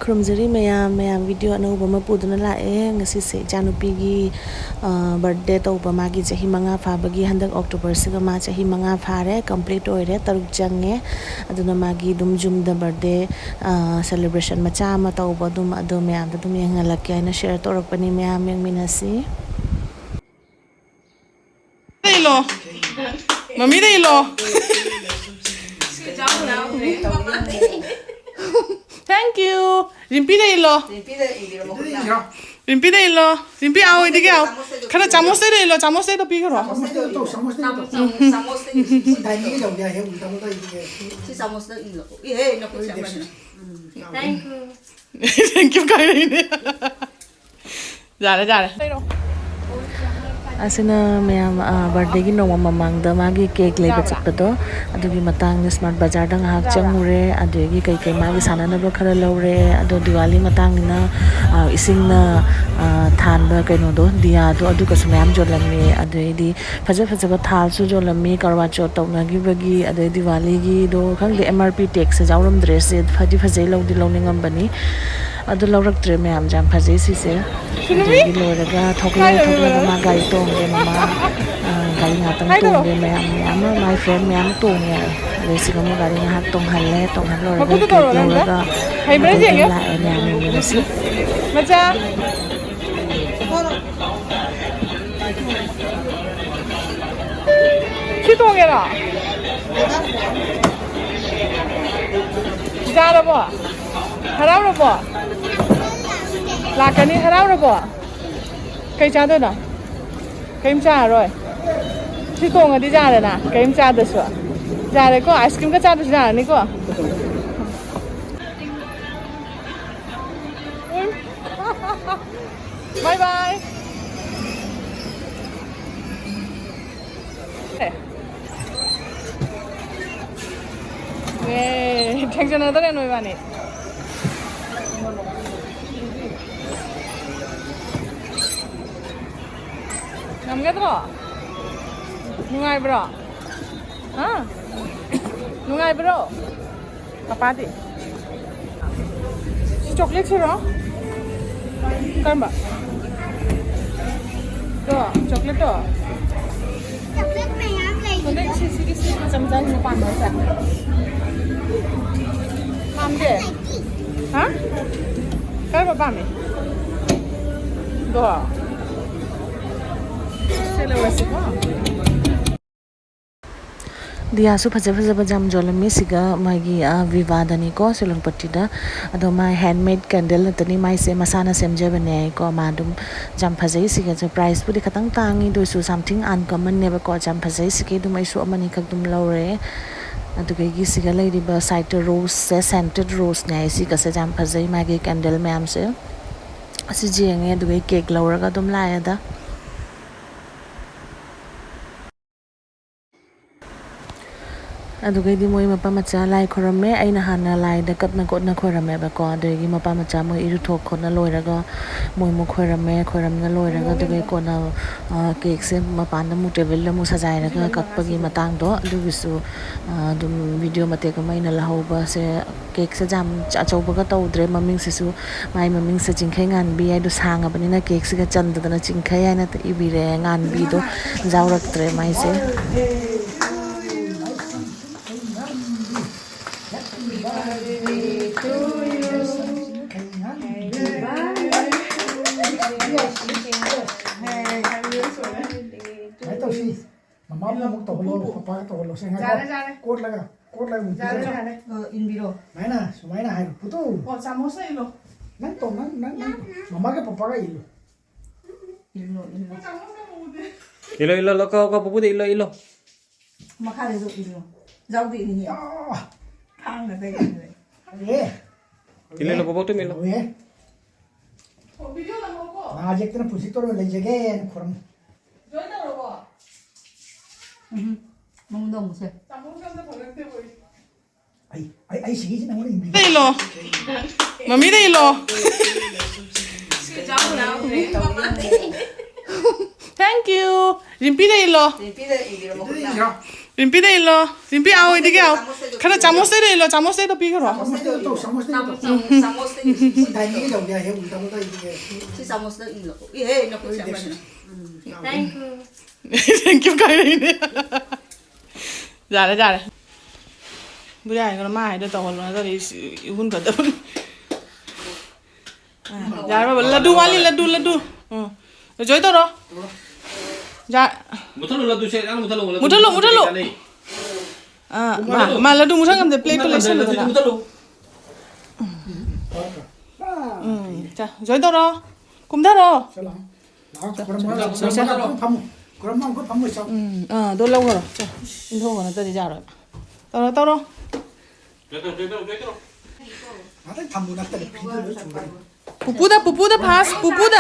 Krumzari mayam video anauba mapuduna lae ngasi se janupigi birthday tauba magi chahi manga phabagi handak October siga ma chahi manga phare complete oire taruk jange aduna magi dum jumda birthday celebration macha ma tauba dum adu mayam dum yengalak aina share torakpani mayam yang minasi Ilo mami da ilo Thank you. Rimpi da ilo. Rimpi da ilo. Rimpi आओ इधर क्या आओ. खाना चामच से ilo. चामच से तो P करो. Thank you कह रही है. जा रहे. asina mayam birthday gi noma mamang da magi cake leba chapado adugi matang ni smart bazar da ngak changure adugi kai kai magi sanana ba khara lawre adu diwali matang na ising na than ba kaino do dia do adu ka smayam jolami adugi faja ba thal su jolami karwa chauth tawna gi bagi adu diwali gi do khang de mrp tax jawram dress faji lawdi lawningam bani adu lawrak tre mayam jam faji si se jadi loraga thokla ma gari tong de mama gari ngatang tong de mayam my friend mayam tong ya resi kamu gari ngak tong halle loraga hai berje ya nasi Machaa Ki tong ya ra ja ra ba harau ra ba lakani harau ra ba kai cha da na kai cha rồi Ki tong adi ja ra na kai cha da su ja re ko ice cream ka cha da ja ni ko Bye bye. 네, 텐션하더래 noiba ni. Namgadro. Nungai bro. Ha? Nungai bro. Kapati. Si chocolate siro? Kamba. Tuh, coklat tuh. Coklat mayam lagi. Nanti sisi macam-macam mau panas ya. Paham deh. Hah? Kayak apa paham? Tuh. Selewasi kok. dia su phaja jam jolami siga magi vivadani ko silong patida ado my handmade candle tani mai se masana semje bane ko madum jam phajai siga je price pudi khatang tangi do su something uncommon never ko jam phajai sike du mai su amani khak dum lawre adu gi siga lai riba side rose se scented rose ne si ka se jam phajai magi candle ma'am se asi jenge adu cake lawra ga dum la ya da adugai di moi mapa macha lai khorame aina hana lai da katna kotna khorame ba ko adugai mapa macha moi iru thok khona loiraga moi mo khoramna loiraga adugai kona cake se mapan da mu table la mu sajai raga kakpagi matang do adugisu dum video mate ka mai na lahoba se cake se jam achauba ga tawdre maming se su mai maming se jingkhai ngan bi ai do sanga bani na cake se ga chanda na jingkhai ai na ta ibire ngan bi do jawrak tre mai se Mama mau tahu lo, papa tahu lo. Saya ngajar. Kod laga. Inbiro. Mana? Sumai na hai. Putu. Oh, samosa ilo. Nang to, nang. Mama ke papa ka ilo. Ilo lo kau pupu de ilo. Machaa de ilo. Jauh di ini. Hang ada ini. Ilo pupu tu milo. Oh, video lah mau kok. Nah, ajak tu pusing tu lo lejegen kurang. Join dah lo kok. Mong dong sih. Ay sige na mo rin. Ilo. Mami da ilo. Thank Thank you. Rimpi de ilo. Rimpi de ilo. Rimpi ao idige ao. Khana chamos de ilo, chamos de pi kharo. 다행히 여기야 해 우리가 뭐가 이게 Thank you. Thank you kai ne. Ja re. Bu ja ko ma hai de to lo na ri hun ka da. Ja ba laddu wali laddu. Joy to ro. Ja. Mutalo laddu se ang mutalo. Mutalo. Ma laddu musang kam de plate to lesson lo na. Mutalo. 자, 저희 들어. 꿈다러. 그럼만 그 밥물 써. 놀라고 걸어. 자, 인도 거는 떠지 자러. 떨어. 나도 밥물 났더니 비디오를 준 거야. 부푸다 파스 부푸다.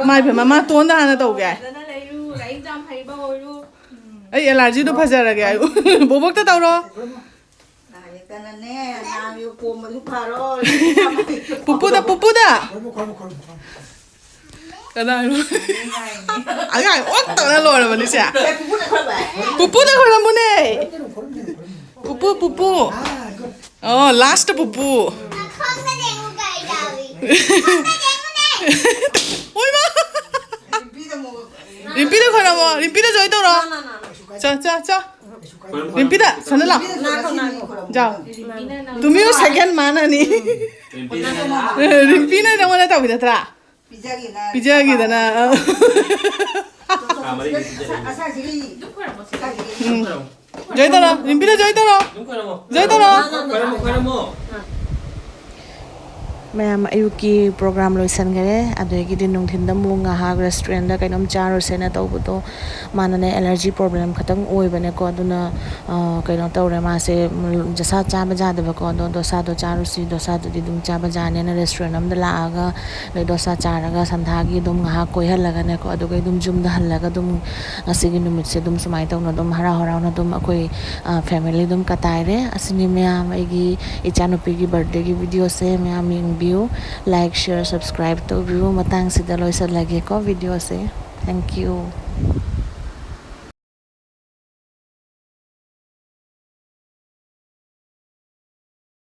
마이 배 마마 또 온다 하나 더 오게. 에이, 알라지도 파자라게 아유. 뭐 먹다 떨어. 부푸다. 걸고. 그다음 아니 왔다 나로라 말이야. 부푸다 걸어 보내. 부푸. 라스트 부푸. 오이마. 림피도 걸어 뭐. 림피도 저기 떨어. 자. 림피다. 선을라. 자. तुमियो second माना नहीं रिम्पी ने जमाना था बिना तेरा pizza की दना जय तरा रिम्पी ने जय तरा मैम अयुकी प्रोग्राम लोसन गरे अदगी दिन नुंथिन दमु ngahag restaurant da kainom charo sena tawbuto manane allergy problem khatang oibane ko aduna kaino tawre ma se jasa chaba jada ba ko dosa do charu si dosa do dum chaba jane na restaurant am da laaga dosa charaga sandhagi dum ngahag koi halaga ne ko adugai dum jum da halaga dum asigi numit se dum sumai tawna dum hara hara na dum akoi family dum kataire asini ma'am आईगी इचानुपी की birthday की video से ma'am view, like, share, subscribe to view matang sida loisa lagi ko video se. Thank you.